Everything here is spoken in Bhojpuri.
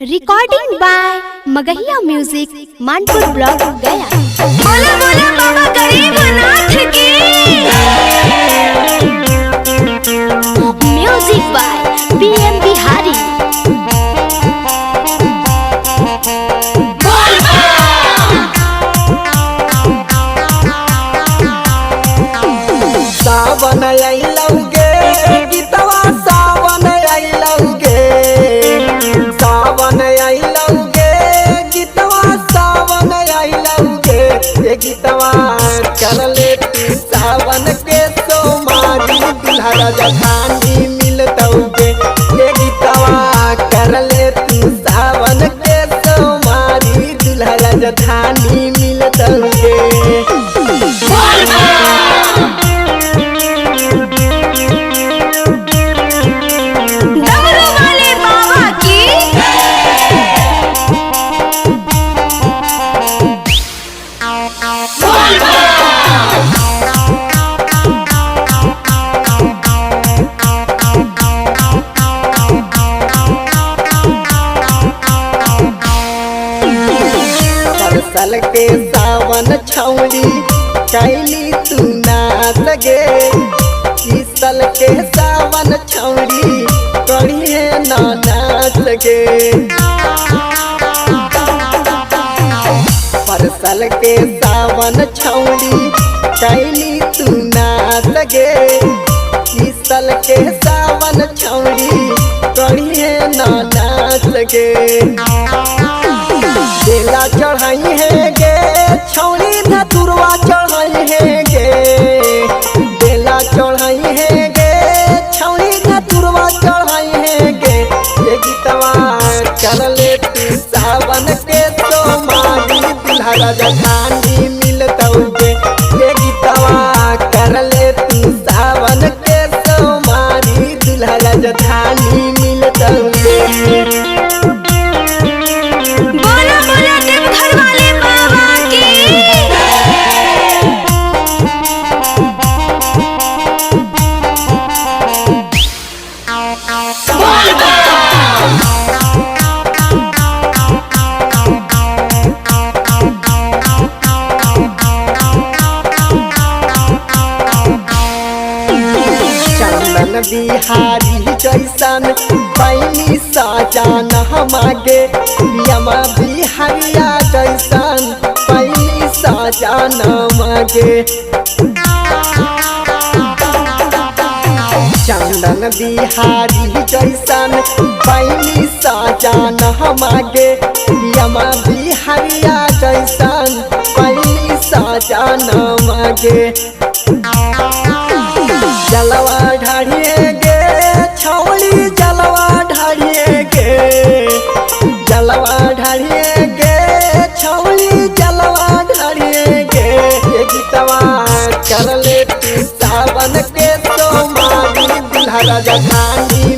Recording by Magahiya music Manpur block Gaya. बोले बोले बाबा गरीबनाथ की। Music by BM Bihari. सावन आइलौगे गीतवा सावन आइलौगे सावन आइलौगे गीतवा सावन आइलौगे ये गीतवा कर ले तू सावन के सोमारी दुल्हा राजधानी मिलतौगे ये गीतवा कर ले तू सावन के सोमारी दुल्हा राजधानी मिलतौगे। डमरू वाले बाबा की। साल के सावन छौड़ी कैली तू नाच गे इस साल के सावन छौड़ी करिए ना नाच गे पर साल के सावन छौड़ी कैली तू नाच गे इस साल के सावन छौड़ी करिए ना नाच गे। बेला चढ़ाई है गे छौड़ी धतुरवा चढ़ाई है गे बेला चढ़ाई है गे छौड़ी धतुरवा चढ़ाई है गे ये गीतवा कर ले तू सावन के सोमारी दुल्हा राजधानी मिलतौगे ये गीतवा कर ले तू सावन के सोमारी दुल्हा राजधानी मिलतौगे। बोलो बोलो देवघर वाले बाबा की। चंदन बिहारी जैसन पैनी साजान हमागे यमा बिहारिया जैसन पैनी साजान मागे चंदन बिहारी जैसन पैनी साजान हमागे यमा बिहारिया जैसन पैनी साजान मागे। जलवा ढाढ़िए गे छौड़ी जलवा ढाढ़िए गे जलवा ढाढ़िए गे छौड़ी जलवा ढाढ़िए गे ये गीतवा कर ले तू सावन के सोमारी दुल्हा राजधानी